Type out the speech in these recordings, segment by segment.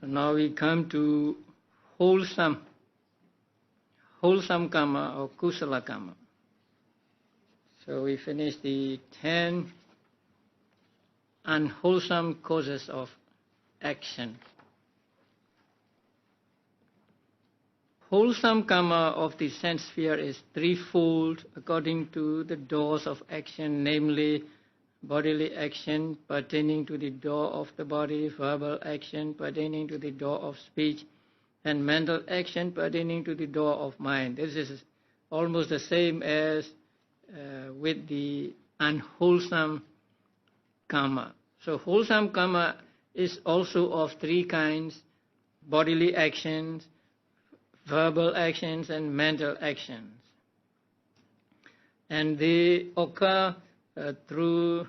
So now we come to wholesome karma or kusala karma. So we finish the 10 unwholesome causes of action. Wholesome karma of the sense sphere is threefold according to the doors of action, namely bodily action pertaining to the door of the body, verbal action pertaining to the door of speech, and mental action pertaining to the door of mind. This is almost the same as with the unwholesome karma. So wholesome karma is also of three kinds: bodily actions, verbal actions, and mental actions. And they occur through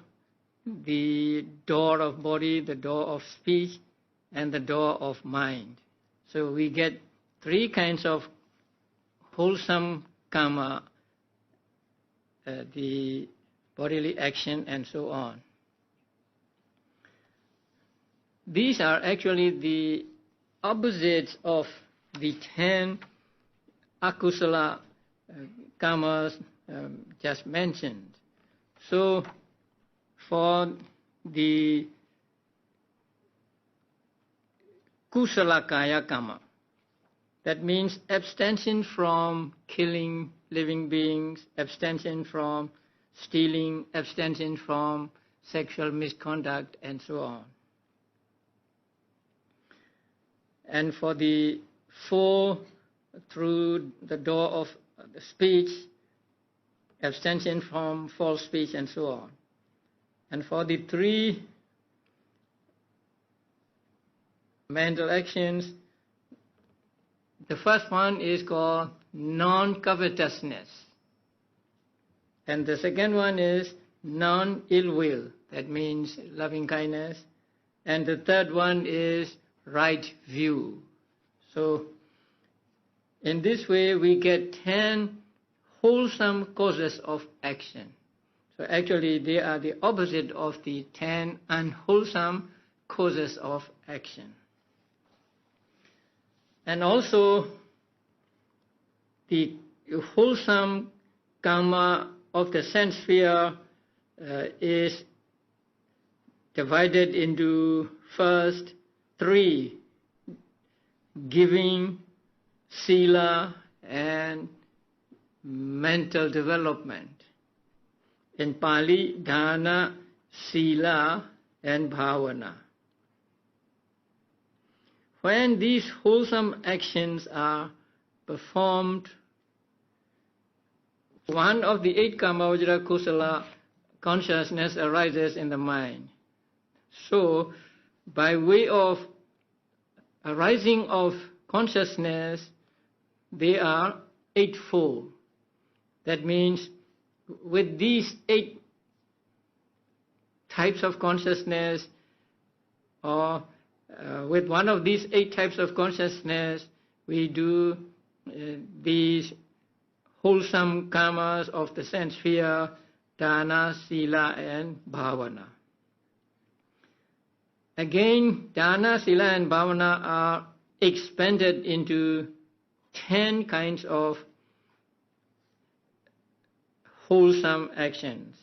the door of body, the door of speech, and the door of mind. So we get three kinds of wholesome karma, the bodily action and so on. These are actually the opposites of the 10 akusala karmas just mentioned. So for the kusala kaya karma, that means abstention from killing living beings, abstention from stealing, abstention from sexual misconduct, and so on. And for the 4, through the door of the speech, abstention from false speech, and so on. And for the 3 mental actions, the first one is called non-covetousness. And the second one is non-ill will, that means loving kindness. And the third one is right view. So in this way we get 10 wholesome causes of action. So actually they are the opposite of the 10 unwholesome causes of action. And also the wholesome karma of the sense sphere is divided into first 3: giving, sila, and mental development. In Pali, dana, sila, and bhavana. When these wholesome actions are performed, one of the 8 Kamavajra Kusala consciousness arises in the mind. So, by way of arising of consciousness, they are 8-fold. That means with these 8 types of consciousness, or with one of these 8 types of consciousness, we do these wholesome karmas of the sense sphere, dana, sila, and bhavana. Again, dana, sila, and bhavana are expanded into 10 kinds of wholesome actions.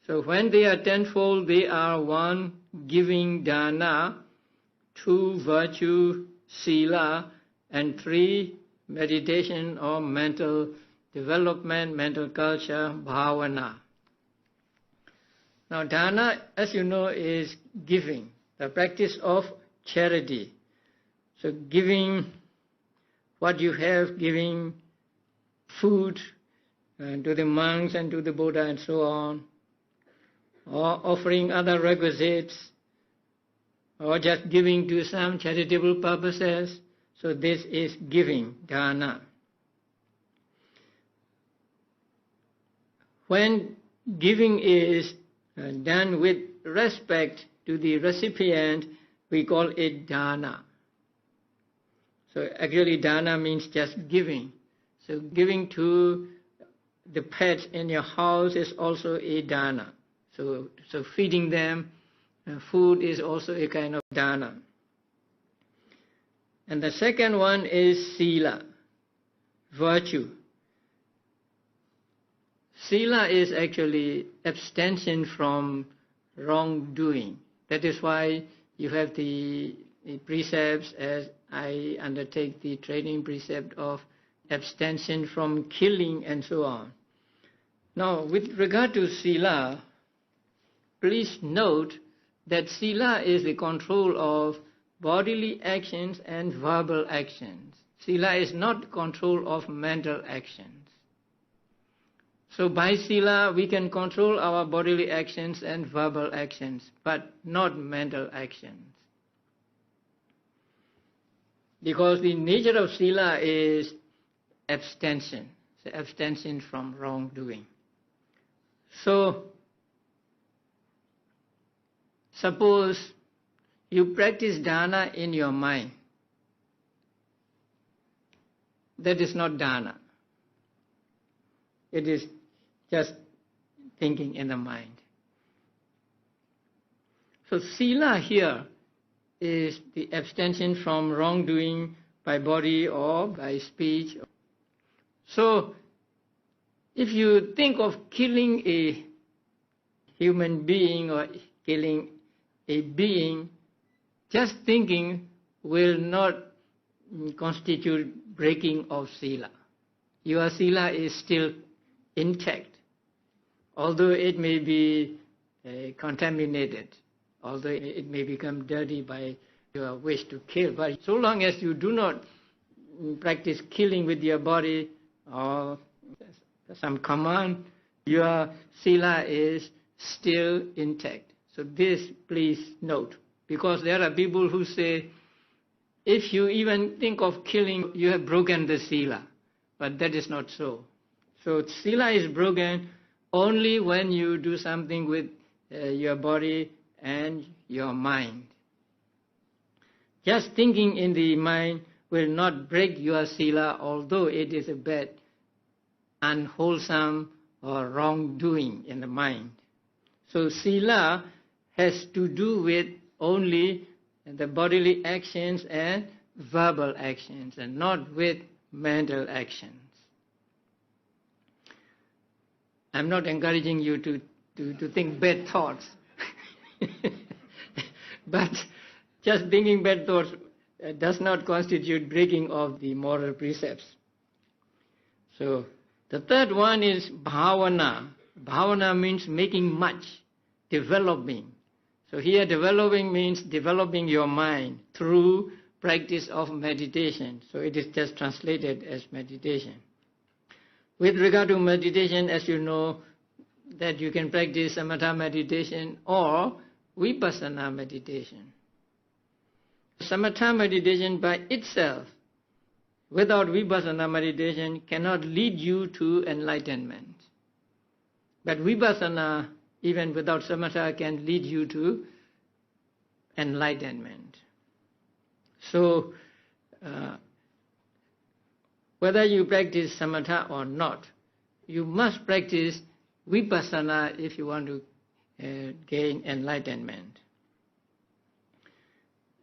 So when they are tenfold, they are 1, giving dana, 2, virtue, sila, and 3, meditation or mental development, mental culture, bhavana. Now dana, as you know, is giving, the practice of charity. So giving what you have, giving food to the monks and to the Buddha and so on, or offering other requisites, or just giving to some charitable purposes. So this is giving, dana. When giving is done with respect to the recipient, we call it dana. So actually dana means just giving. So giving to the pets in your house is also a dana. So feeding them food is also a kind of dana. And the second one is sila, virtue. Sila is actually abstention from wrongdoing. That is why you have the precepts, as I undertake the training precept of abstention from killing and so on. Now, with regard to sila, please note that sila is the control of bodily actions and verbal actions. Sila is not control of mental actions. So by sila, we can control our bodily actions and verbal actions, but not mental actions. Because the nature of sila is abstention, so abstention from wrongdoing. So, suppose you practice dana in your mind. That is not dana. It is just thinking in the mind. So sila here is the abstention from wrongdoing by body or by speech. So if you think of killing a human being or killing a being, just thinking will not constitute breaking of sila. Your sila is still intact, although it may be contaminated, although it may become dirty by your wish to kill. But so long as you do not practice killing with your body or some command, your sila is still intact. So this please note, because there are people who say, if you even think of killing, you have broken the sila. But that is not so. So sila is broken only when you do something with your body and your mind. Just thinking in the mind will not break your sila, although it is a bad, unwholesome or wrongdoing in the mind. So sila has to do with only the bodily actions and verbal actions, and not with mental actions. I'm not encouraging you to think bad thoughts. But just thinking bad thoughts does not constitute breaking of the moral precepts. So the third one is bhavana. Bhavana means making much, developing. So here developing means developing your mind through practice of meditation. So it is just translated as meditation. With regard to meditation, as you know, that you can practice samatha meditation or vipassana meditation. Samatha meditation by itself, without vipassana meditation, cannot lead you to enlightenment. But vipassana, even without samatha, can lead you to enlightenment. So, whether you practice samatha or not, you must practice vipassana if you want to gain enlightenment.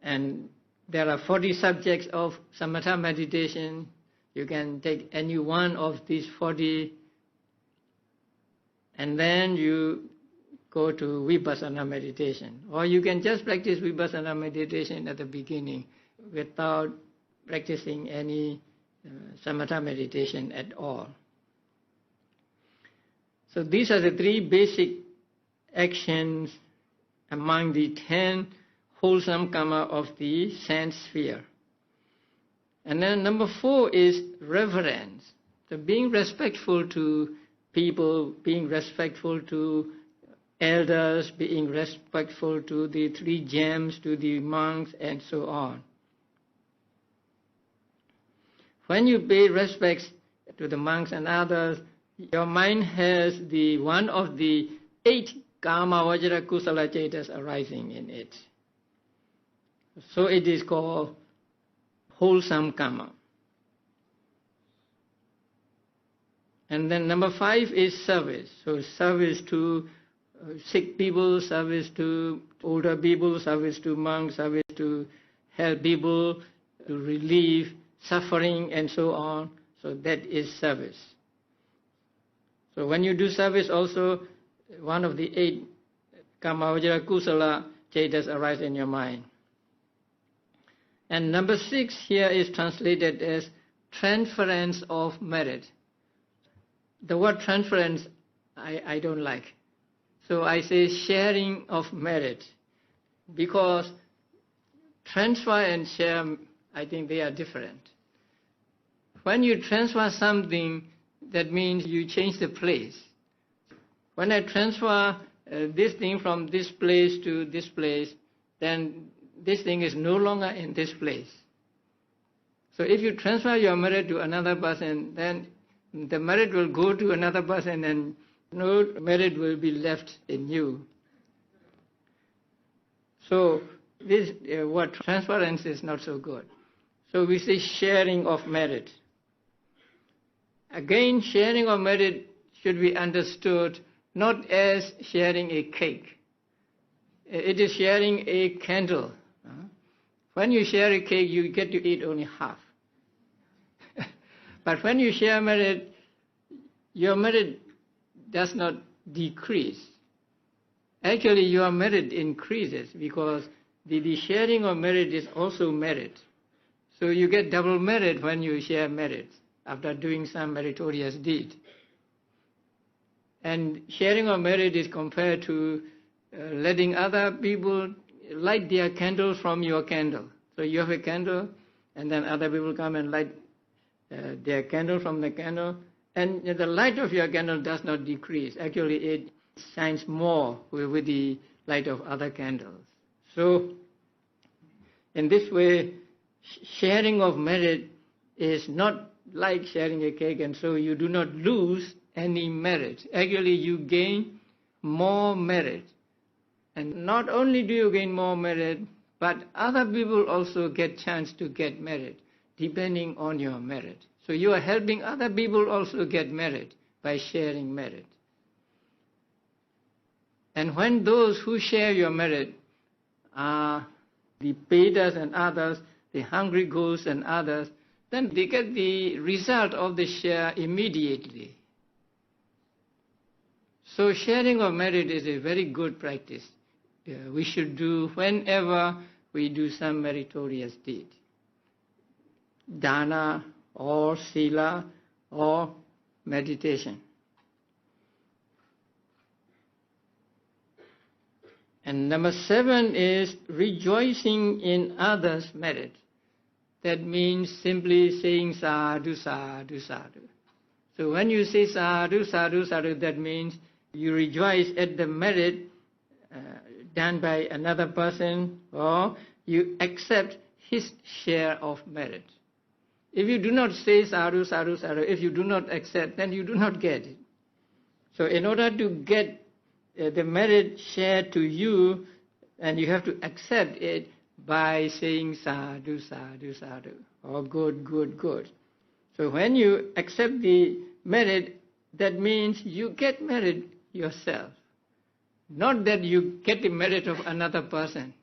And there are 40 subjects of samatha meditation. You can take any one of these 40, and then you go to vipassana meditation. Or you can just practice vipassana meditation at the beginning without practicing any samatha meditation at all. So these are the three basic actions among the 10 wholesome karma of the sense sphere. And then number 4 is reverence. So being respectful to people, being respectful to elders, being respectful to the 3 gems, to the monks, and so on. When you pay respects to the monks and others, your mind has the one of the 8 karma vajra kusala cetas arising in it. So it is called wholesome karma. And then number 5 is service. So service to sick people, service to older people, service to monks, service to help people, to relieve suffering and so on. So that is service. So when you do service also, one of the 8 Kamavajra Kusala Chaitas arise in your mind. And number 6 here is translated as transference of merit. The word transference I don't like. So I say sharing of merit, because transfer and share, I think they are different. When you transfer something, that means you change the place. When I transfer this thing from this place to this place, then this thing is no longer in this place. So if you transfer your merit to another person, then the merit will go to another person and no merit will be left in you. So this word transference is not so good. So we say sharing of merit. Again, sharing of merit should be understood not as sharing a cake. It is sharing a candle. When you share a cake, you get to eat only half. But when you share merit, your merit does not decrease. Actually, your merit increases, because the sharing of merit is also merit. So you get double merit when you share merit after doing some meritorious deed. And sharing of merit is compared to letting other people light their candles from your candle. So you have a candle, and then other people come and light their candle from the candle, and the light of your candle does not decrease. Actually, it shines more with the light of other candles. So in this way, sharing of merit is not like sharing a cake, and so you do not lose any merit. Actually, you gain more merit. And not only do you gain more merit, but other people also get chance to get merit, depending on your merit. So you are helping other people also get merit by sharing merit. And when those who share your merit are the Vedas and others, the hungry ghosts and others, then they get the result of the share immediately. So sharing of merit is a very good practice. We should do whenever we do some meritorious deed. Dana or sila or meditation. And number 7 is rejoicing in others' merit. That means simply saying sadhu, sadhu, sadhu. So when you say sadhu, sadhu, sadhu, that means you rejoice at the merit done by another person, or you accept his share of merit. If you do not say sadhu, sadhu, sadhu, if you do not accept, then you do not get it. So in order to get the merit shared to you, and you have to accept it by saying sadhu, sadhu, sadhu, or good, good, good. So when you accept the merit, that means you get merit yourself. Not that you get the merit of another person,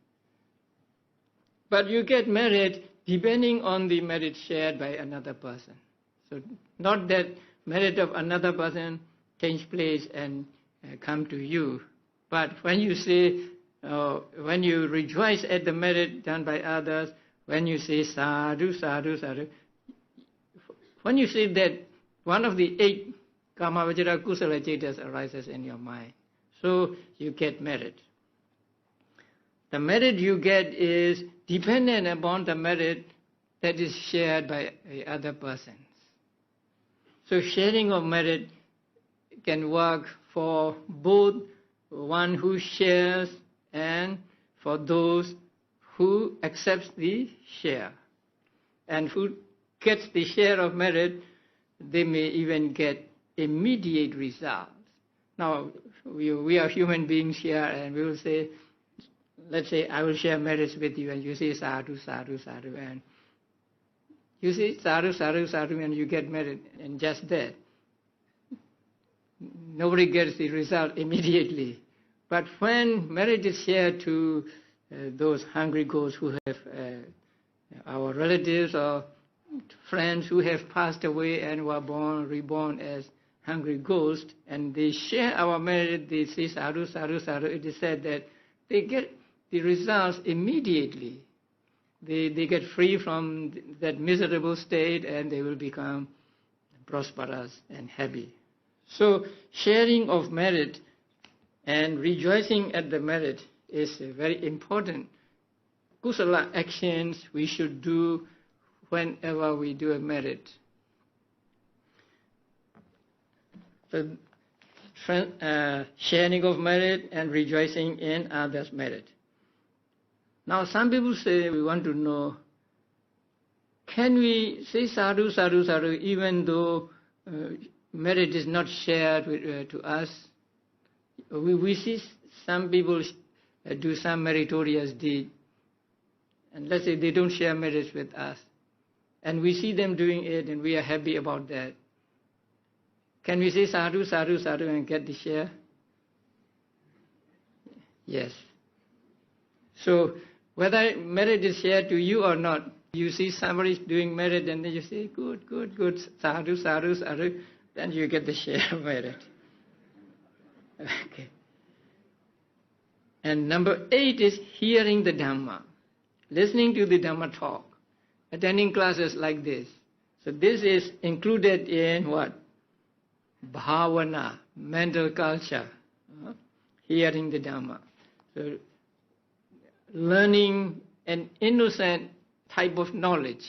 but you get merit depending on the merit shared by another person. So not that merit of another person takes place and come to you, but when you say, when you rejoice at the merit done by others, when you say sadhu, sadhu, sadhu, when you say that, one of the 8 Kamavajra Kusala Chaitas arises in your mind. So you get merit. The merit you get is dependent upon the merit that is shared by other persons. So sharing of merit can work for both one who shares and for those who accepts the share. And who gets the share of merit, they may even get immediate results. Now, we are human beings here, and we will say, let's say I will share merits with you, and you say sadhu, sadhu, sadhu, and you say sadhu, sadhu, sadhu, and you get merit, and just that. Nobody gets the result immediately. But when merit is shared to those hungry ghosts who have our relatives or friends who have passed away and were reborn as hungry ghosts, and they share our merit, they say sadhu, sadhu, sadhu. It is said that they get the results immediately. They get free from that miserable state and they will become prosperous and happy. So sharing of merit and rejoicing at the merit is very important. Kusala actions we should do whenever we do a merit. So, sharing of merit and rejoicing in others' merit. Now some people say, we want to know, can we say sadhu, sadhu, sadhu, even though merit is not shared to us? We see some people do some meritorious deed, and let's say they don't share merits with us, and we see them doing it and we are happy about that. Can we say sadhu, sadhu, sadhu and get the share? Yes. So whether merit is shared to you or not, you see somebody doing merit and then you say, good, good, good, sadhu, sadhu, sadhu, then you get the share of merit. Okay. And number 8 is hearing the Dhamma, listening to the Dhamma talk, attending classes like this. So this is included in what? Bhavana, mental culture, hearing the Dhamma. So learning an innocent type of knowledge,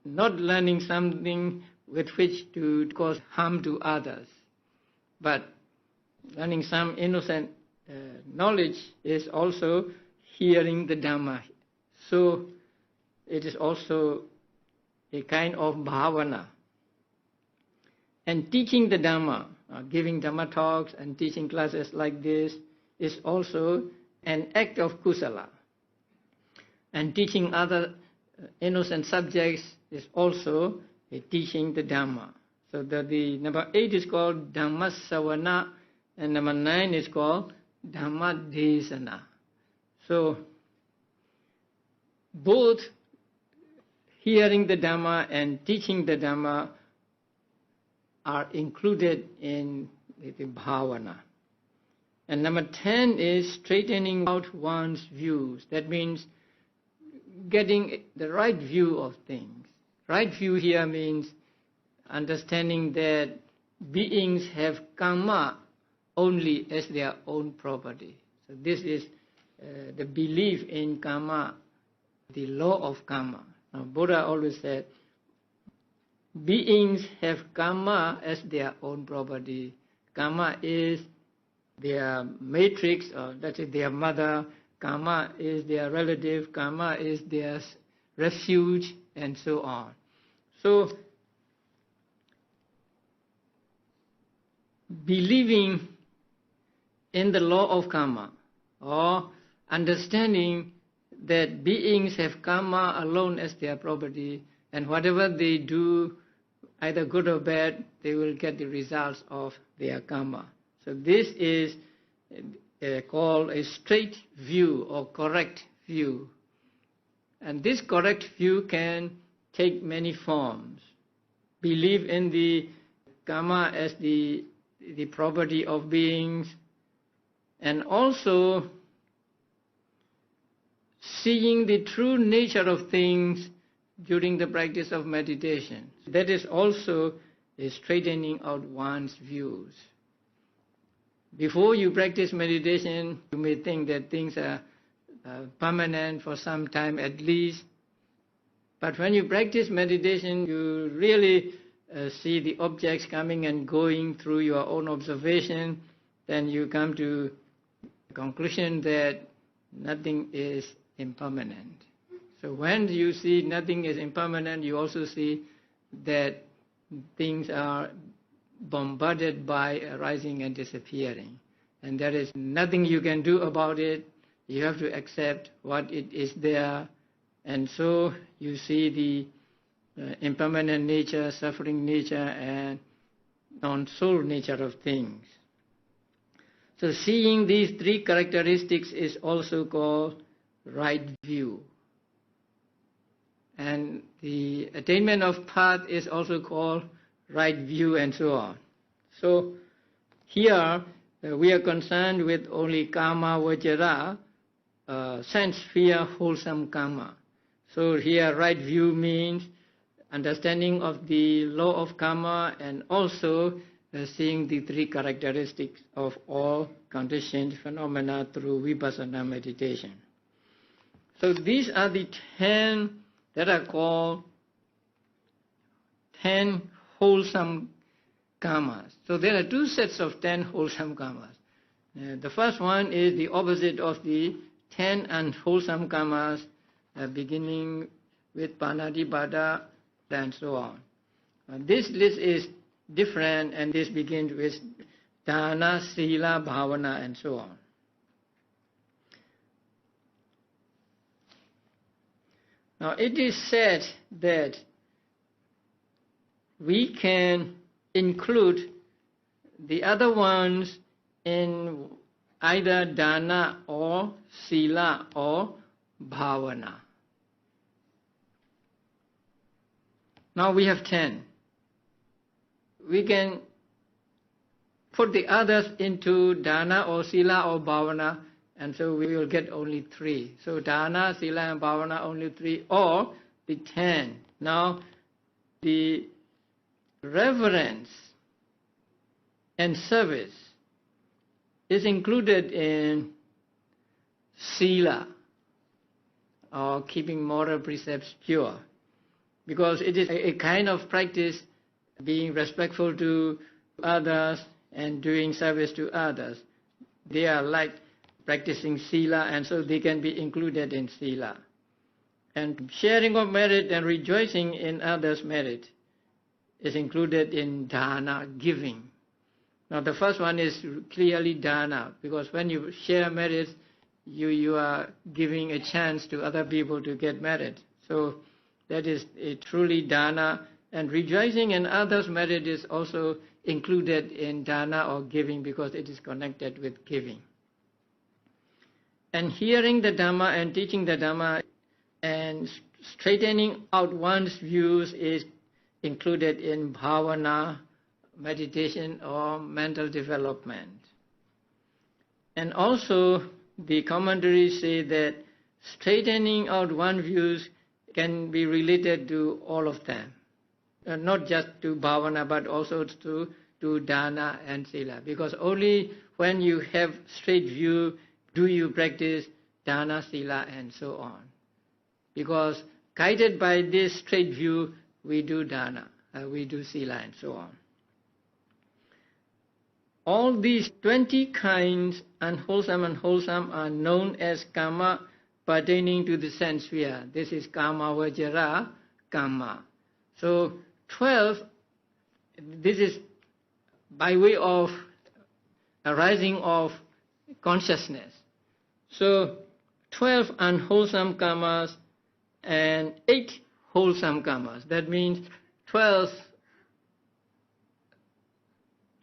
not learning something with which to cause harm to others, but learning some innocent knowledge is also hearing the Dhamma. So it is also a kind of bhavana. And teaching the Dhamma, giving Dhamma talks and teaching classes like this is also an act of kusala. And teaching other innocent subjects is also a teaching the Dhamma. So the number 8 is called Dhamma Savana, and number 9 is called Dhamma Desana. So both hearing the Dhamma and teaching the Dhamma are included in the bhavana. And number 10 is straightening out one's views. That means getting the right view of things. Right view here means understanding that beings have karma only as their own property. So this is the belief in karma, the law of karma. Now Buddha always said, beings have karma as their own property. Karma is their matrix, or that is their mother. Karma is their relative. Karma is their refuge, and so on. So, believing in the law of karma, or understanding that beings have karma alone as their property, and whatever they do, either good or bad, they will get the results of their karma. So this is called a straight view or correct view. And this correct view can take many forms. Believe in the karma as the property of beings, and also seeing the true nature of things during the practice of meditation. That is also a straightening out one's views. Before you practice meditation, you may think that things are permanent for some time at least. But when you practice meditation, you really see the objects coming and going through your own observation. Then you come to the conclusion that nothing is impermanent. So when you see nothing is impermanent, you also see that things are bombarded by arising and disappearing. And there is nothing you can do about it. You have to accept what it is there. And so you see the impermanent nature, suffering nature, and non-soul nature of things. So seeing these three characteristics is also called right view. And the attainment of path is also called right view and so on. So here we are concerned with only karma vajra, sense sphere wholesome karma. So here right view means understanding of the law of karma and also seeing the three characteristics of all conditioned phenomena through vipassana meditation. So these are the 10 that are called 10 wholesome karmas. So there are two sets of 10 wholesome karmas. The first one is the opposite of the 10 unwholesome karmas, beginning with panadipada and so on. This list is different, and this begins with dana, sila, bhavana and so on. Now it is said that we can include the other ones in either dana or sila or bhavana. Now we have 10. We can put the others into dana or sila or bhavana, and so we will get only 3. So dana, sila and bhavana only 3, or the 10. Now the reverence and service is included in sila, or keeping moral precepts pure, because it is a kind of practice, being respectful to others and doing service to others. They are like practicing sila, and so they can be included in sila. And sharing of merit and rejoicing in others' merit is included in dana, giving. Now the first one is clearly dana, because when you share merit, you are giving a chance to other people to get merit. So that is a truly dana, and rejoicing in others' merit is also included in dana or giving, because it is connected with giving. And hearing the Dhamma and teaching the Dhamma and straightening out one's views is included in bhavana, meditation or mental development. And also the commentaries say that straightening out one's views can be related to all of them. Not just to bhavana, but also to dana and sila. Because only when you have straight view do you practice dana, sila and so on. Because guided by this straight view, we do dana, we do sila and so on. All these 20 kinds, unwholesome and wholesome, are known as karma pertaining to the sense sphere. This is karma vajra karma. So 12, this is by way of arising of consciousness. So 12 unwholesome karmas and 8 wholesome karmas. That means 12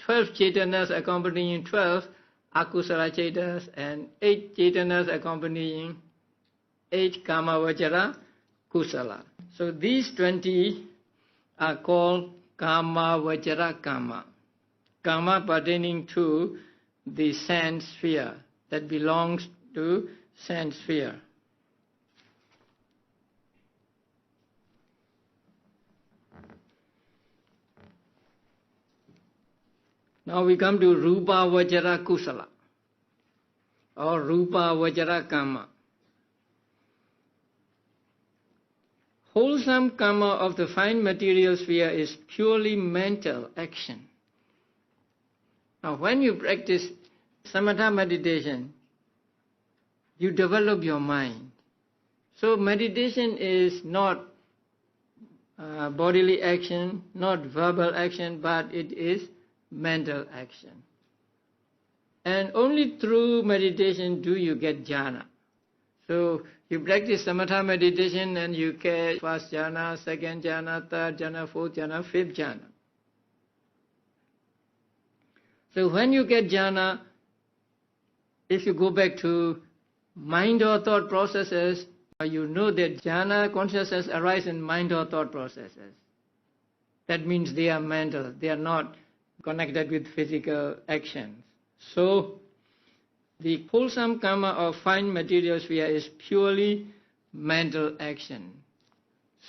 chetanas accompanying 12 akusala chetanas and 8 chetanas accompanying 8 kama vajra kusala. So these 20 are called kama vajra karma. Karma pertaining to the sense sphere, that belongs to sense sphere. Now we come to rupa vajra kusala or rupa vajra karma. Wholesome karma of the fine material sphere is purely mental action. Now when you practice samatha meditation, you develop your mind. So meditation is not bodily action, not verbal action, but it is mental action. And only through meditation do you get jhana. So you practice samatha meditation and you get first jhana, second jhana, third jhana, fourth jhana, fifth jhana. So when you get jhana, if you go back to mind or thought processes, You know that jhana consciousness arises in mind or thought processes. That means they are mental, they are not connected with physical actions. So, the wholesome karma of fine material sphere is purely mental action.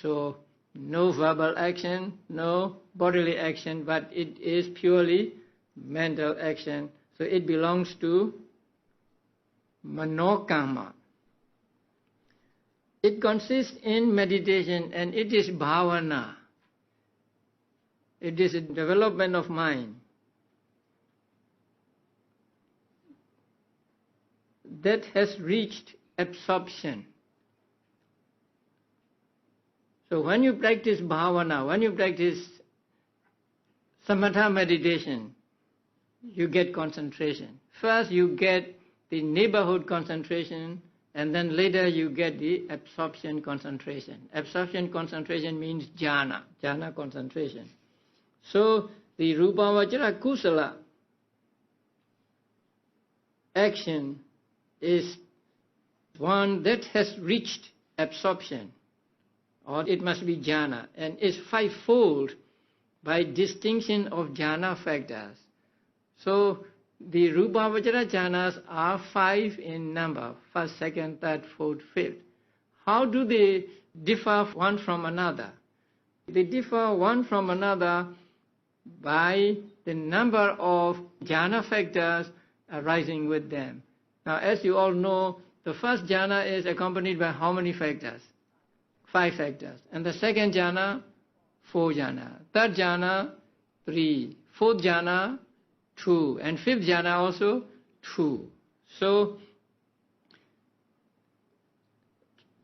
So, no verbal action, no bodily action, but it is purely mental action. So, it belongs to manokarma. It consists in meditation and it is bhavana. It is a development of mind. That has reached absorption. So when you practice bhavana, when you practice samatha meditation, you get concentration. First you get the neighborhood concentration, and then later you get the absorption concentration. Absorption concentration means jhana, jhana concentration. So the rupavachara kusala action is one that has reached absorption, or it must be jhana, and is fivefold by distinction of jhana factors. So the rupavachara jhanas are 5 in number: first, second, third, fourth, fifth. How do they differ one from another? They differ one from another by the number of jhana factors arising with them. Now, as you all know, the first jhana is accompanied by how many factors? 5 factors. And the second jhana, 4 jhana. Third jhana, 3. Fourth jhana, 2. And fifth jhana also, 2. So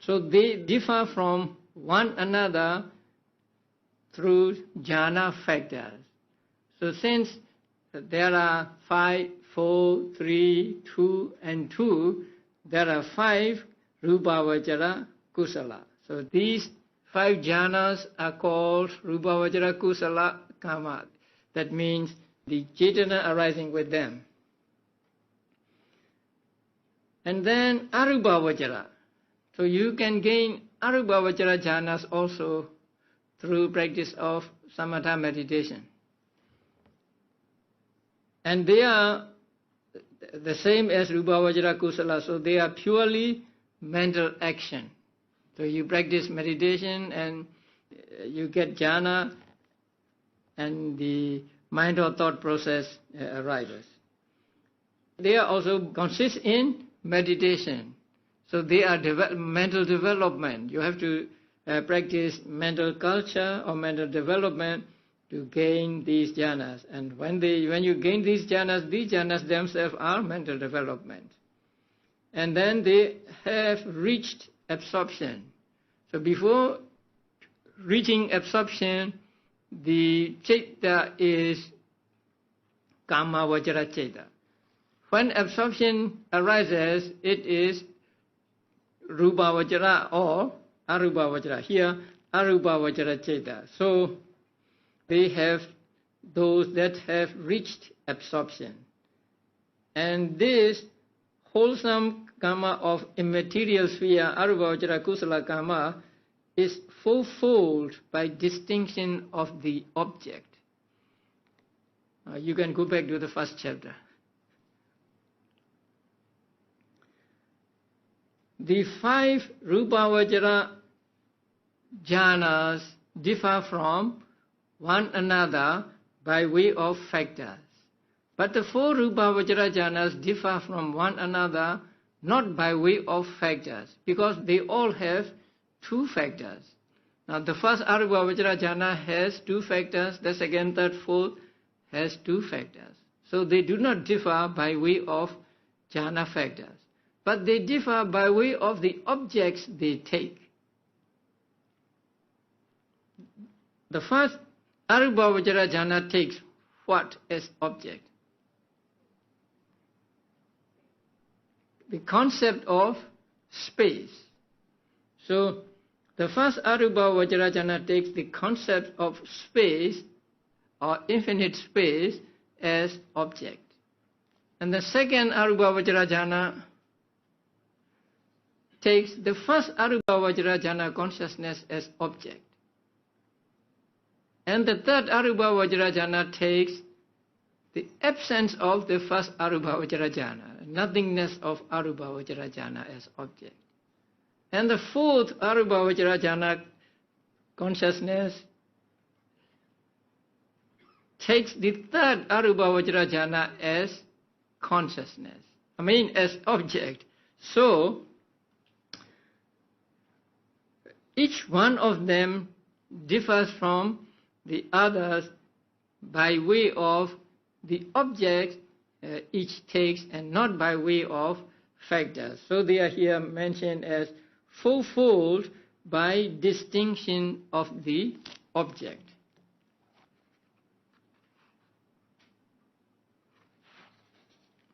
they differ from one another through jhana factors. So since there are 5, 4, 3, 2 and 2, there are 5 rupavachara kusala. So these 5 jhanas are called rupavachara kusala karma. That means the cetana arising with them. And then arupavachara. So you can gain arupavachara jhanas also through practice of samatha meditation. And they are the same as rupavachara kusala, so they are purely mental action. So you practice meditation and you get jhana and the mind or thought process arises. They are also consist in meditation. So they are mental development. You have to practice mental culture or mental development to gain these jhanas. And when you gain these jhanas themselves are mental development. And then they have reached absorption. So before reaching absorption, the citta is kama vajra citta. When absorption arises, it is rupa vajra or arupa vajra. Here, arupa vajra citta. So they have those that have reached absorption. And this wholesome karma of immaterial sphere, arupa vajra kusala karma, is fourfold by distinction of the object. You can go back to the first chapter. The 5 rupavachara jhanas differ from one another by way of factors. But the 4 rupavachara jhanas differ from one another not by way of factors, because they all have 2 factors. Now the first arupavachara jhana has 2 factors, the second, third, fourth has 2 factors. So they do not differ by way of jhana factors, but they differ by way of the objects they take. The first arupavachara jhana takes what as object? The concept of space. So the first arupavachara jhana takes the concept of space or infinite space as object. And the second arupavachara jhana takes the first Arupa Vajrajhana consciousness as object. And the third Arupa Vajrajhana takes the absence of the first Arupa Vajrajhana, nothingness of Arupa Vajrajhana as object. And the fourth Arupa Vajrajhana consciousness takes the third Arupa Vajrajhana as consciousness, as object. So, each one of them differs from the others by way of the object each takes and not by way of factors. So they are here mentioned as fourfold by distinction of the object.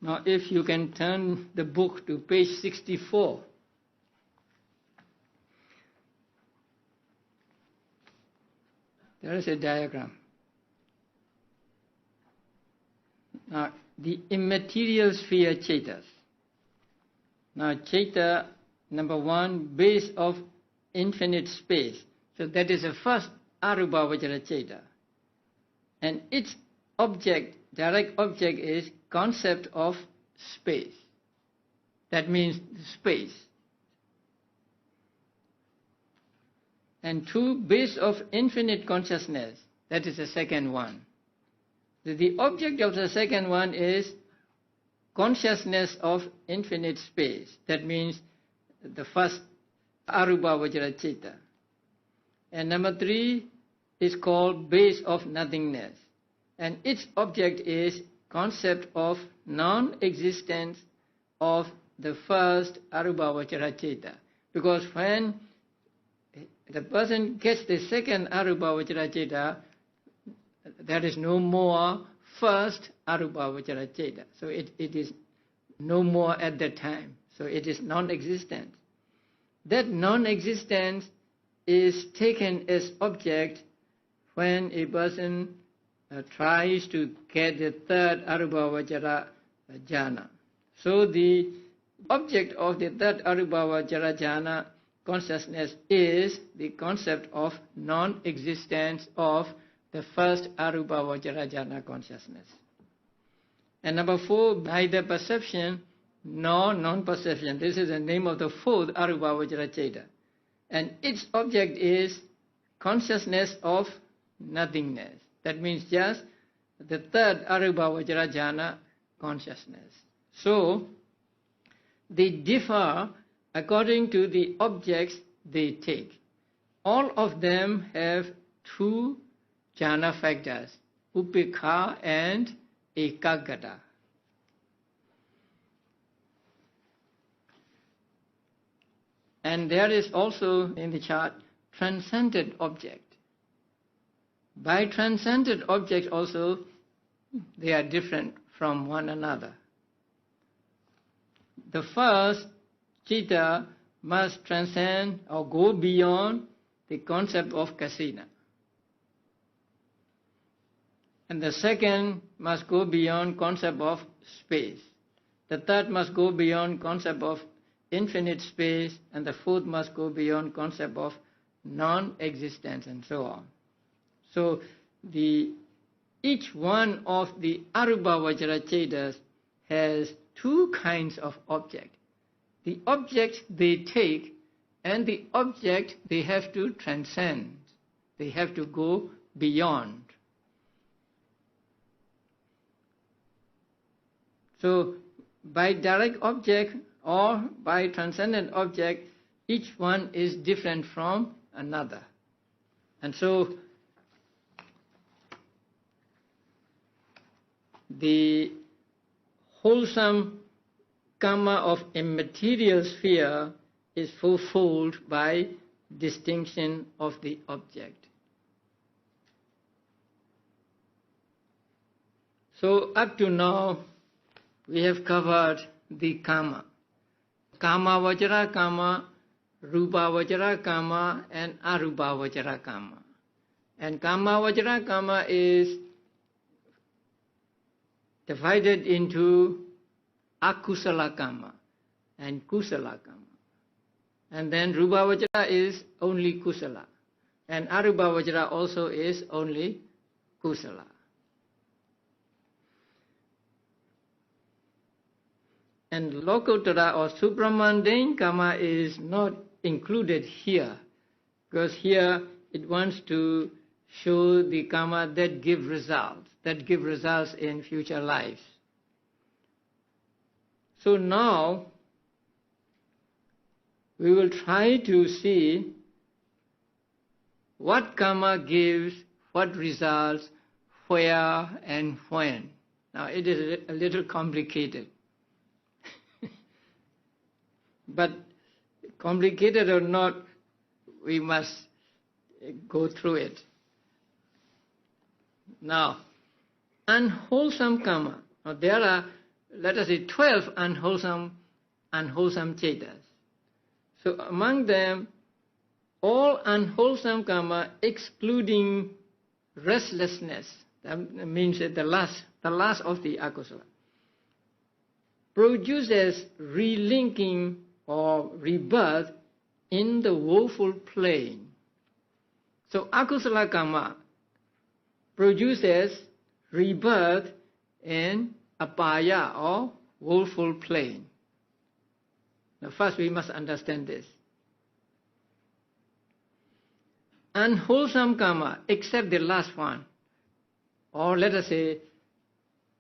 Now if you can turn the book to page 64. There is a diagram. Now, the immaterial sphere Chetas. Now, Cheta, number one, base of infinite space. So that is the first Arupa Vajra Cheta. And its object, direct object, is concept of space. That means space. And two, base of infinite consciousness. That is the second one. The object of the second one is consciousness of infinite space. That means the first Arupa Vajra Cheta. And number three is called base of nothingness. And its object is concept of non-existence of the first Arupa Vajra Cheta. Because when the person gets the second Arupa Vajra Cheta, there is no more first Arupa Vajra Cheta. So it is no more at that time. So it is non-existent. That non-existence is taken as object when a person tries to get the third Arupa Vajra jhana. So the object of the third Arupa Vajra jhana consciousness is the concept of non-existence of the first Arupa Vajra jhana consciousness. And number four, neither perception nor non-perception. This is the name of the fourth Arupa Vajra Cheta. And its object is consciousness of nothingness. That means just the third Arupa Vajra jhana consciousness. So, they differ according to the objects they take. All of them have two jhana factors, upekha and ekaggata. And there is also in the chart transcendent object. By transcendent objects also they are different from one another. The first Chitta must transcend or go beyond the concept of kasina. And the second must go beyond concept of space. The third must go beyond concept of infinite space, and the fourth must go beyond concept of non-existence, and so on. So each one of the Arupa Vajra Chetas has two kinds of object. The object they take and the object they have to transcend. They have to go beyond. So by direct object or by transcendent object, each one is different from another. And so the wholesome karma of immaterial sphere is fulfilled by distinction of the object. So up to now we have covered the karma. Kama Vajra Kama, Rupa Vajra Kama, and Arupa Vajra Kama. And Kama Vajra Kama is divided into Akusala Kama and Kusala Kama. And then Rupa Vajra is only Kusala. And Arupa Vajra also is only Kusala. And Lokuttara or supramundane karma is not included here, because here it wants to show the karma that give results in future lives. So now we will try to see what karma gives, what results, where and when. Now it is a little complicated. But complicated or not, we must go through it. Now, unwholesome karma. Now there are, let us say, 12 unwholesome chetas. So among them, all unwholesome karma, excluding restlessness, that means that the last of the akusala, produces relinking or rebirth in the woeful plane. So akusala karma produces rebirth in apaya or woeful plane. Now first we must understand this. Unwholesome karma, except the last one, or let us say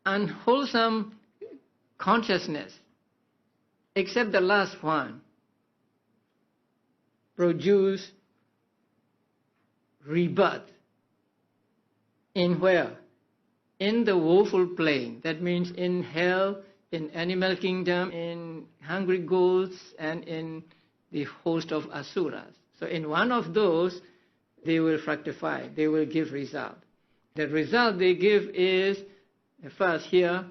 unwholesome consciousness, except the last one, produce rebirth. In where? In the woeful plane. That means in hell, in animal kingdom, in hungry ghosts, and in the host of asuras. So in one of those, they will fructify, they will give result. The result they give is, first here,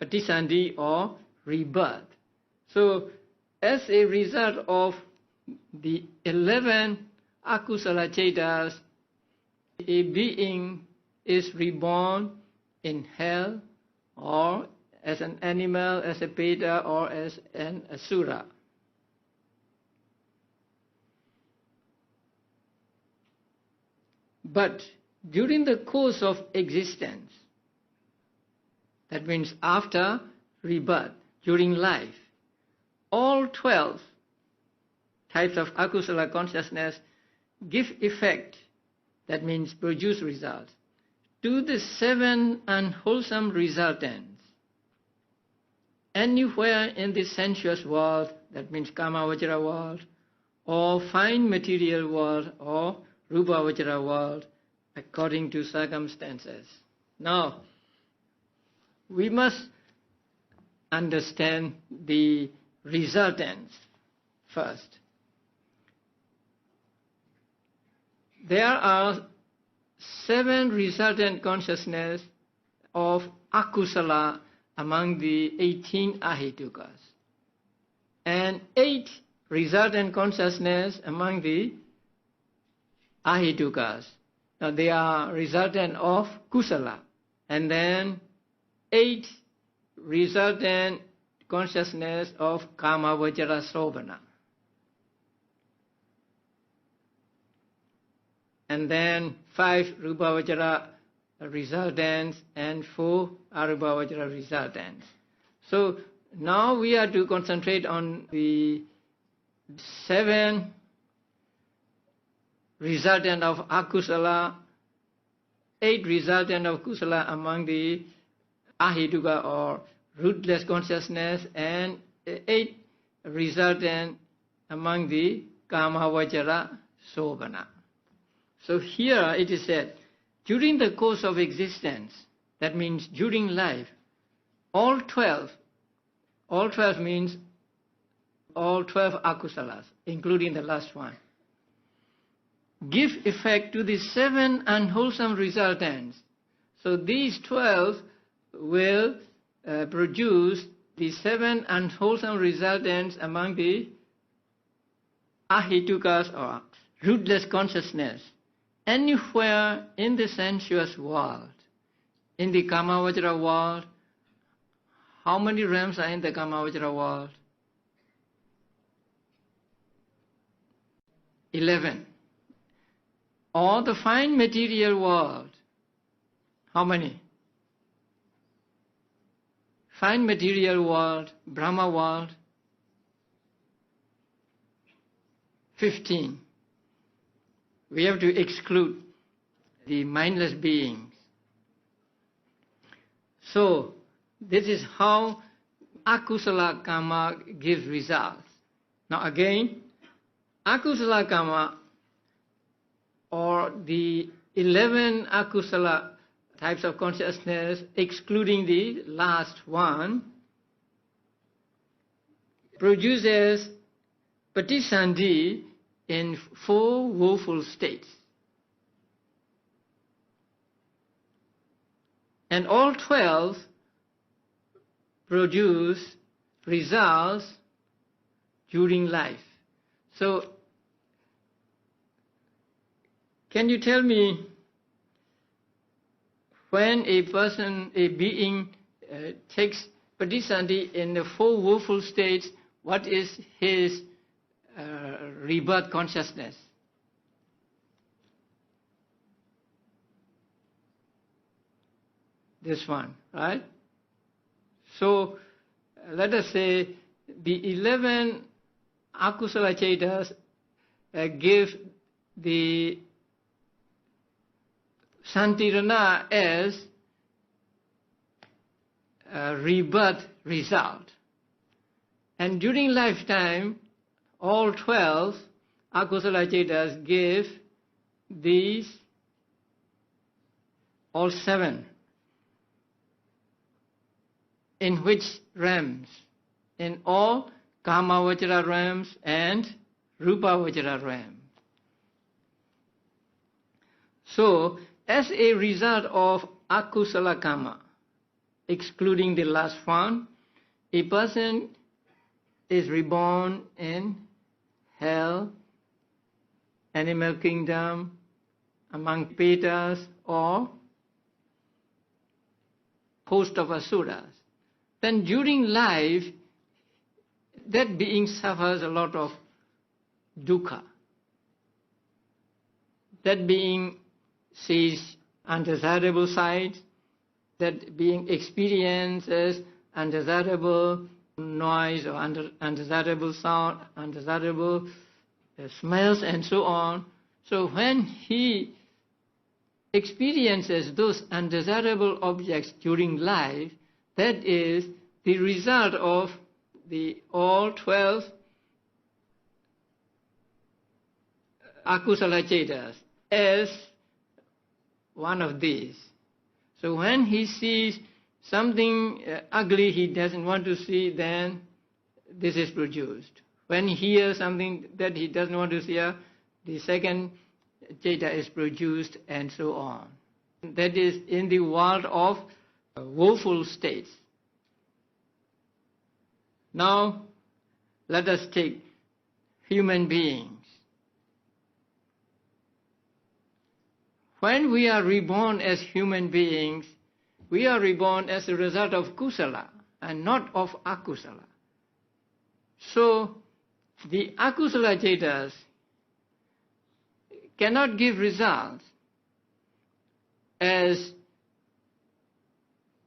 patisandhi or rebirth. So as a result of the 11 akusala chetas, a being is reborn in hell, or as an animal, as a Peta, or as an asura. But during the course of existence, that means after rebirth, during life, all 12 types of akusala consciousness give effect, that means produce results, to the 7 unwholesome resultants anywhere in the sensuous world, that means kama vajra world, or fine material world, or rupa vajra world, according to circumstances. Now, we must understand the resultants first. There are 7 resultant consciousness of akusala among the 18 ahitukas, and 8 resultant consciousness among the ahitukas. Now they are resultant of kusala, and then 8 resultant consciousness of kama vajra sobhana, and then 5 rupa vajra resultants and 4 arupa vajra resultants. So now we are to concentrate on the 7 resultant of akusala, 8 resultant of kusala among the ahituka or rootless consciousness, and 8 resultant among the kama vajra sobhana. So here it is said, during the course of existence, that means during life, all 12 means all 12 akusalas, including the last one, give effect to the 7 unwholesome resultants. So these 12 will produce the 7 unwholesome resultants among the ahitukas or rootless consciousness, anywhere in the sensuous world. In the kama vajra world, how many realms are in the kama vajra world? 11. Or the fine material world. How many? Fine material world, Brahma world, 15. We have to exclude the mindless beings. So, this is how akusala karma gives results. Now again, akusala karma, or the 11 akusala types of consciousness, excluding the last one, produces patisandhi in 4 woeful states. And all 12 produce results during life. So, can you tell me, when a person, a being takes patisandhi in the 4 woeful states, what is his rebirth consciousness? This one, right? So, let us say the 11 akusala chetas give the Santirana as a rebirth result. And during lifetime, all 12 akusala chetas give these, all 7. In which realms? In all Kama Vajra realms and Rupa Vajra realms. So, as a result of akusala karma, excluding the last one, a person is reborn in hell, animal kingdom, among Petas, or host of asuras. Then during life, that being suffers a lot of dukkha. That being sees undesirable sights, that being experiences undesirable noise or undesirable sound, undesirable smells and so on. So when he experiences those undesirable objects during life, that is the result of the all 12 akusala chetas as one of these. So when he sees something ugly he doesn't want to see, then this is produced. When he hears something that he doesn't want to hear, the second cheta is produced, and so on. That is in the world of woeful states. Now, let us take human beings. When we are reborn as human beings, we are reborn as a result of kusala and not of akusala. So, the akusala chetas cannot give results as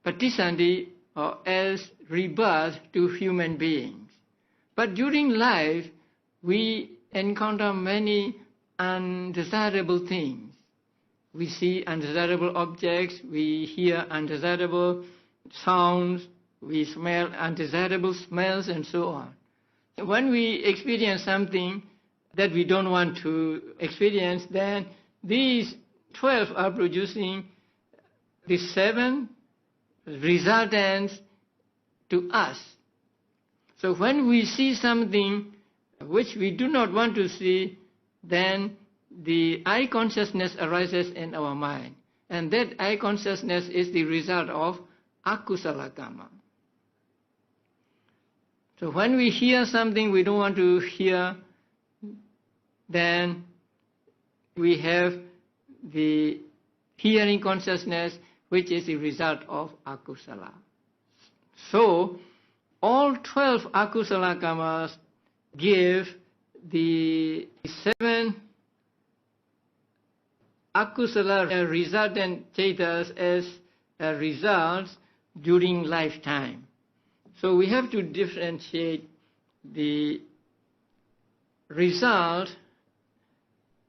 patisandhi or as rebirth to human beings. But during life, we encounter many undesirable things. We see undesirable objects, we hear undesirable sounds, we smell undesirable smells, and so on. When we experience something that we don't want to experience, then these 12 are producing the 7 resultants to us. So when we see something which we do not want to see, then the I consciousness arises in our mind. And that I consciousness is the result of akusala karma. So when we hear something we don't want to hear, then we have the hearing consciousness, which is the result of akusala. So, all 12 akusala karmas give the 7 akusala resultant chetas as results during lifetime. So we have to differentiate the result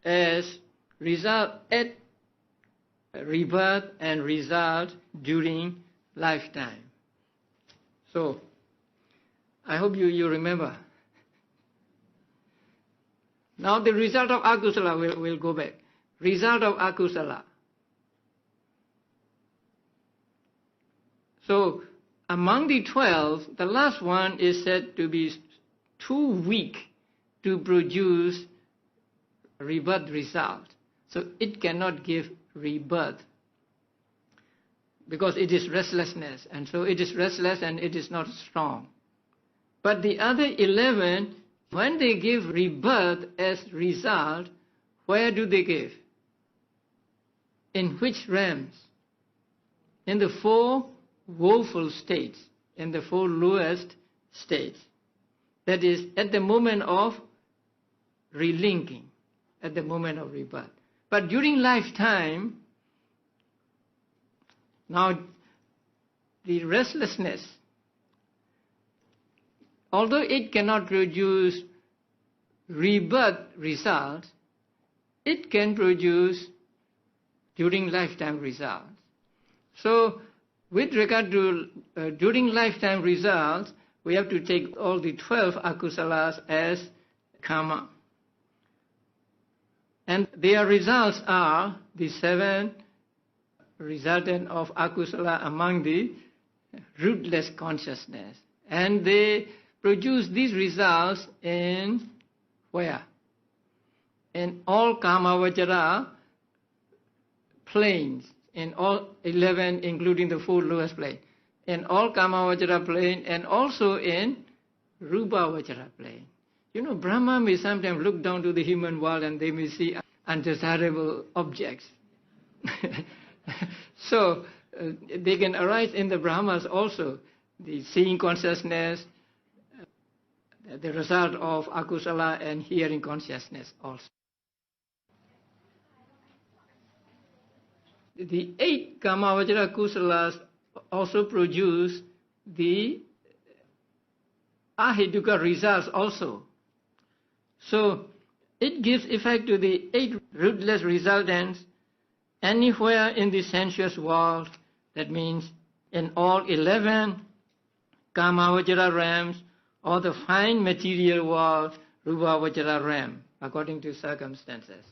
as result at rebirth and result during lifetime. So I hope you remember. Now the result of akusala, we'll go back. Result of akusala. So among the 12, the last one is said to be too weak to produce rebirth result. So it cannot give rebirth because it is restlessness, and so it is restless and it is not strong. But the other 11, when they give rebirth as result, where do they give? In which realms? In the 4 woeful states, in the 4 lowest states. That is, at the moment of relinking, at the moment of rebirth. But during lifetime, now the restlessness, although it cannot produce rebirth results, it can produce during lifetime results. So with regard to during lifetime results, we have to take all the 12 akusalas as karma. And their results are the 7 resultant of akusala among the rootless consciousness. And they produce these results in where? In all Kamavajara planes, in all 11, including the 4 lowest planes. In all Kamavajara plane and also in Rupavajara plane. You know, Brahma may sometimes look down to the human world and they may see undesirable objects. So they can arise in the Brahmas also, the seeing consciousness, the result of akusala, and hearing consciousness also. The 8 Kamavajara kusalas also produce the ahituka results also. So it gives effect to the 8 rootless resultants anywhere in the sensuous world. That means in all 11 Kamavajara realms or the fine material world, Rupavajara realm, according to circumstances.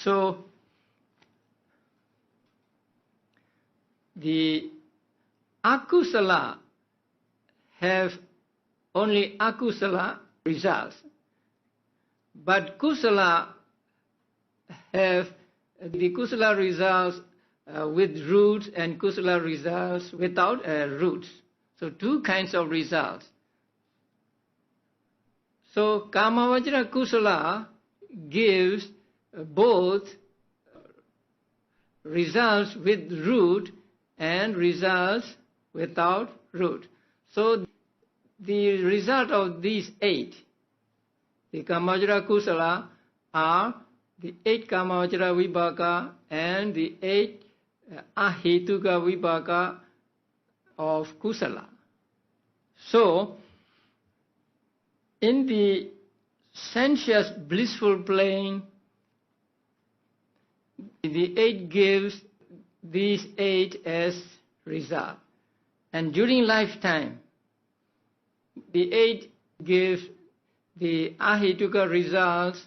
So the akusala have only akusala results, but kusala have the kusala results with roots and kusala results without roots. So 2 kinds of results. So Kamavajra kusala gives both results with root and results without root. So the result of these 8, the Kamavajra kusala, are the 8 Kamavajra vibhaka and the 8 ahituka vibhaka of kusala. So in the sensuous blissful plane, the 8 gives these 8 as result. And during lifetime, the 8 gives the ahituka results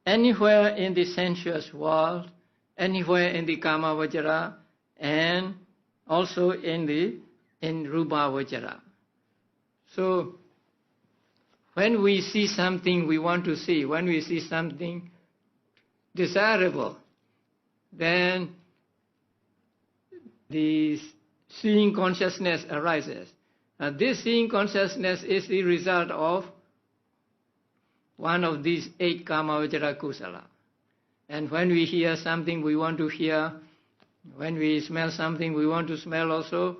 anywhere in the sensuous world, anywhere in the Kamavajara, and also in Rupavajara. So when we see something we want to see, when we see something desirable, then the seeing consciousness arises. This seeing consciousness is the result of one of these 8 Kamavajara kusala. And when we hear something we want to hear, when we smell something we want to smell also,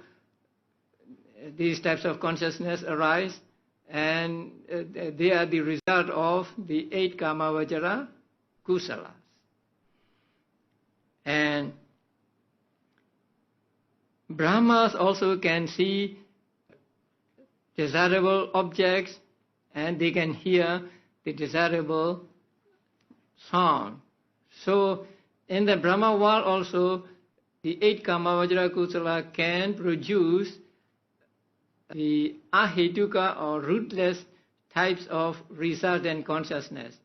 these types of consciousness arise, and they are the result of the 8 Kamavajara kusalas. And Brahmas also can see desirable objects, and they can hear the desirable sound. So in the Brahma world also, the 8 Kama Vajra Kusala can produce the ahetuka or rootless types of resultant consciousness,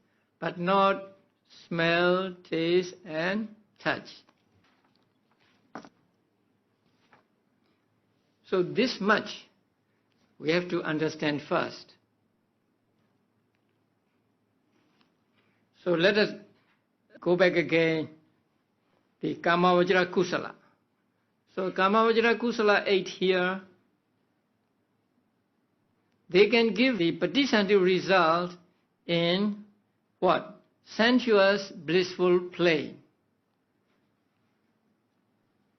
but not smell, taste, and touch. So this much we have to understand first. So let us go back again, the Kama Vajra Kusala. So Kama Vajra Kusala 8 here, they can give the Patisanti result in what? Sensuous, blissful play.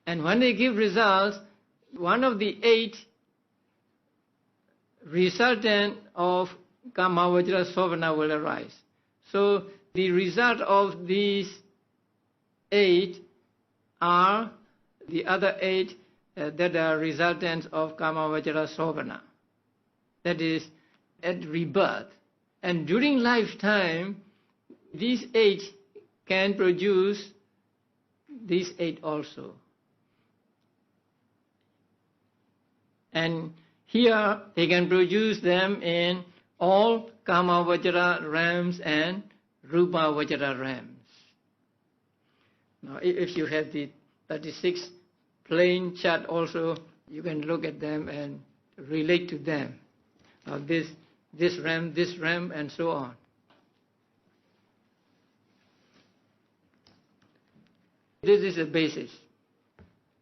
And when they give results, one of the 8 resultant of Kama Vajra Sovana will arise. So the result of these 8 are the other 8 that are resultants of Kama Vajra Sovana. That is, at rebirth. And during lifetime, these 8 can produce these 8 also. And here they can produce them in all Kama Vajra realms and Rupa Vajra realms. Now if you have the 36 plain chart also, you can look at them and relate to them. This realm, and so on. This is the basis.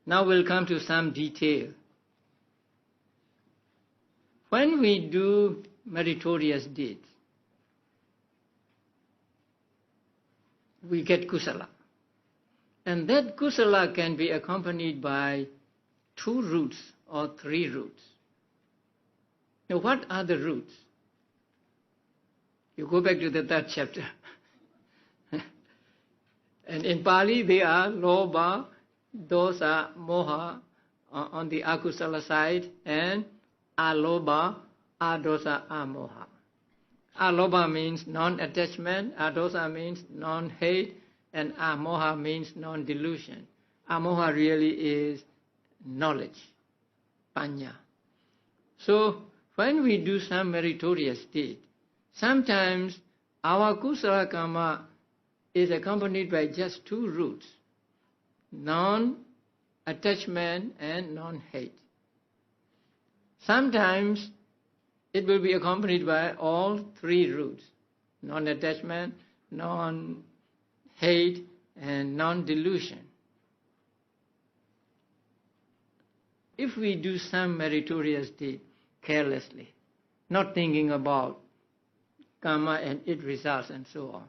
Now we'll come to some detail. When we do meritorious deeds, we get kusala. And that kusala can be accompanied by 2 roots or 3 roots. Now what are the roots? You go back to the 3rd chapter. And in Pali they are lobha, dosa, moha on the akusala side, and alobha, adosa, amoha. Alobha means non-attachment, adosa means non-hate, and amoha means non-delusion. Amoha really is knowledge, panya. So when we do some meritorious deed, sometimes our kusala karma is accompanied by just 2 roots, non-attachment and non-hate. Sometimes it will be accompanied by all 3 roots, non-attachment, non-hate, and non-delusion. If we do some meritorious deed carelessly, not thinking about karma and its results and so on,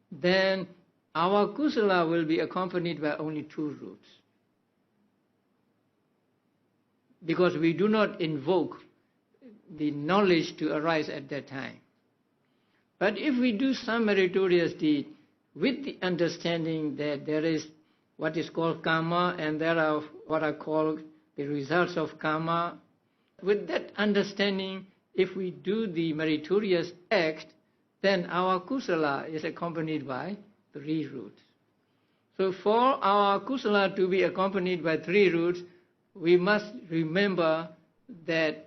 then our kusala will be accompanied by only 2 roots. Because we do not invoke the knowledge to arise at that time. But if we do some meritorious deed with the understanding that there is what is called karma and there are what are called the results of karma, with that understanding, if we do the meritorious act, then our kusala is accompanied by 3 roots. So for our kusala to be accompanied by 3 roots, we must remember that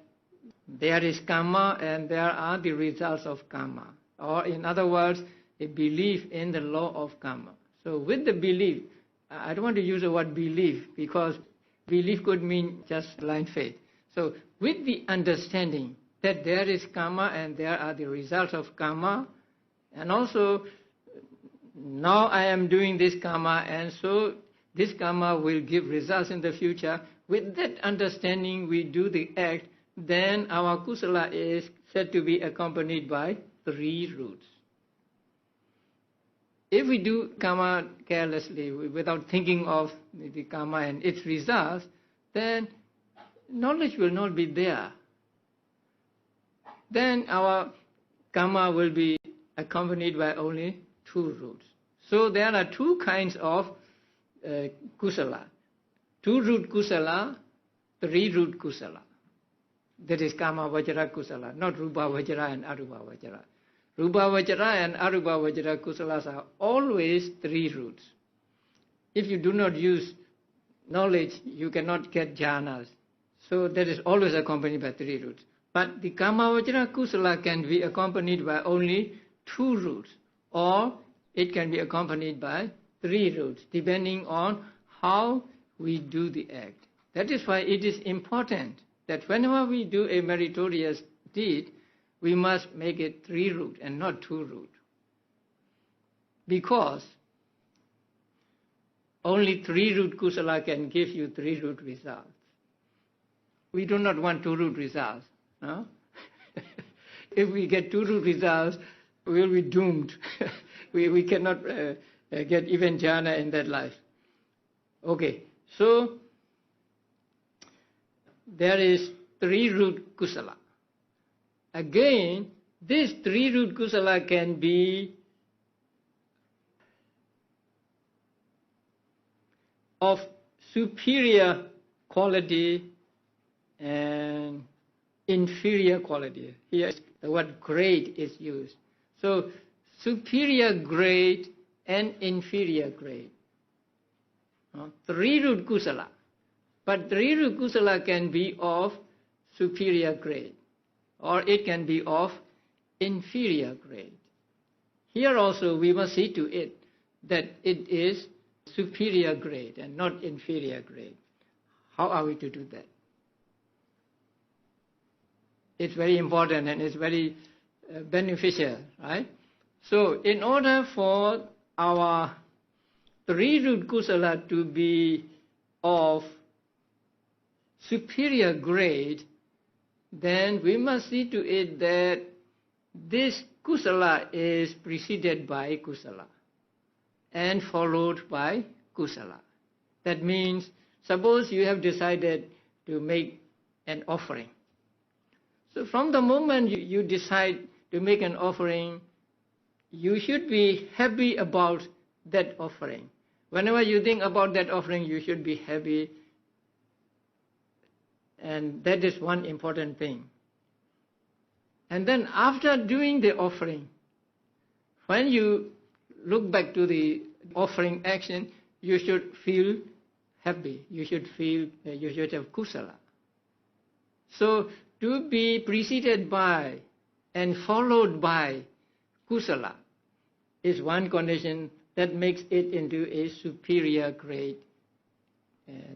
there is karma and there are the results of karma. Or in other words, a belief in the law of karma. So with the belief, I don't want to use the word belief because belief could mean just blind faith. So with the understanding that there is karma and there are the results of karma, and also now I am doing this karma and so this karma will give results in the future. With that understanding we do the act, then our kusala is said to be accompanied by 3 roots. If we do karma carelessly, without thinking of the karma and its results, then knowledge will not be there. Then our karma will be accompanied by only 2 roots. So there are two kinds of kusala. Two-root kusala, three-root kusala. That is kama vajra kusala, not rupa vajra and arupa vajra. Rupa vajra and arupa vajra kusalas are always three roots. If you do not use knowledge, you cannot get jhanas. So that is always accompanied by three roots. But the kama vajra kusala can be accompanied by only two roots, or it can be accompanied by three roots, depending on how we do the act. That is why it is important that whenever we do a meritorious deed, we must make it three-root and not two-root. Because only three-root kusala can give you three-root results. We do not want two-root results. No? If we get two-root results, we will be doomed. we cannot get even jhana in that life. Okay, so there is three-root kusala. Again, this three-root kusala can be of superior quality and inferior quality. Here the word grade is used. So superior grade and inferior grade. Three-root kusala. But three-root kusala can be of superior grade, or it can be of inferior grade. Here also we must see to it that it is superior grade and not inferior grade. How are we to do that? It's very important and it's very beneficial, right? So in order for our three-root kusala to be of superior grade, then we must see to it that this kusala is preceded by kusala and followed by kusala. That means, suppose you have decided to make an offering. So from the moment you decide to make an offering, you should be happy about that offering. Whenever you think about that offering, you should be happy. And that is one important thing. And then after doing the offering, when you look back to the offering action, you should feel happy. You should have kusala. So to be preceded by and followed by kusala is one condition that makes it into a superior grade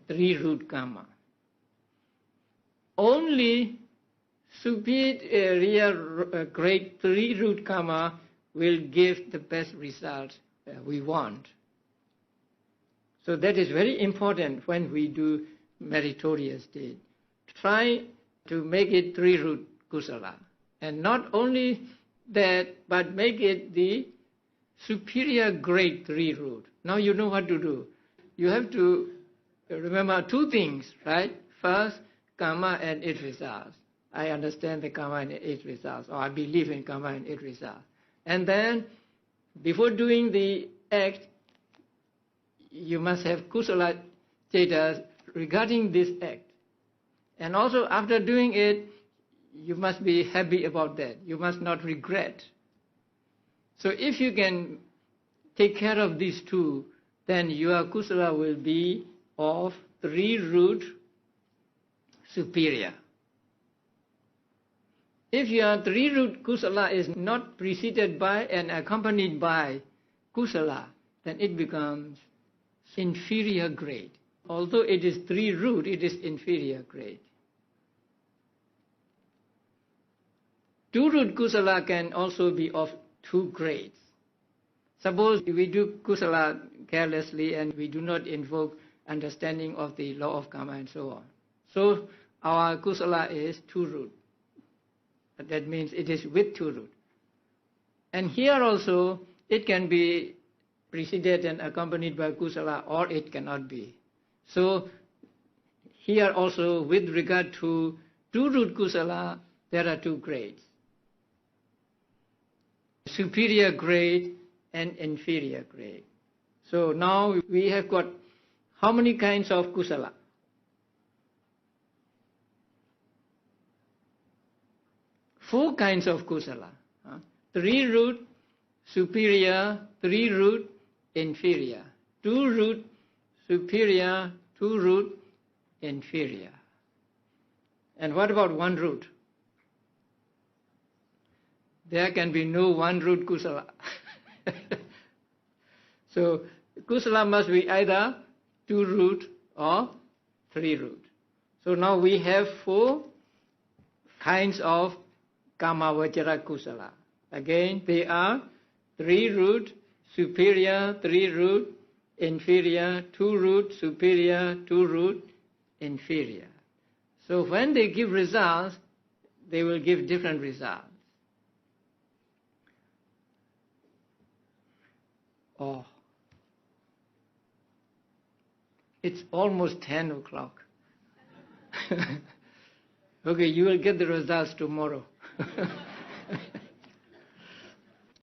three-root karma. Only superior grade three-root karma will give the best result we want. So that is very important when we do meritorious deed. Try to make it three-root kusala. And not only that, but make it the superior grade three-root. Now you know what to do. You have to remember two things, right? First, karma and its results. I understand the karma and its results, or I believe in karma and its results. And then, before doing the act, you must have kusala cetas regarding this act. And also, after doing it, you must be happy about that. You must not regret. So if you can take care of these two, then your kusala will be of three-root superior. If your three-root kusala is not preceded by and accompanied by kusala, then it becomes inferior grade. Although it is three-root, it is inferior grade. Two-root kusala can also be of two grades. Suppose we do kusala carelessly and we do not invoke understanding of the law of karma and so on. So our kusala is two-root. That means it is with two-root. And here also it can be preceded and accompanied by kusala, or it cannot be. So here also with regard to two-root kusala, there are two grades. Superior grade and inferior grade. So now we have got how many kinds of kusala? 4 kinds of kusala. 3 root superior, 3 root inferior. 2 root superior, 2 root inferior. And what about 1 root? There can be no 1 root kusala. So kusala must be either 2 root or 3 root. So now we have 4 kinds of kamavajara kusala. Again, they are 3 root superior, 3 root inferior, 2 root superior, 2 root inferior. So when they give results, they will give different results. Oh, it's almost 10 o'clock. Okay, you will get the results tomorrow.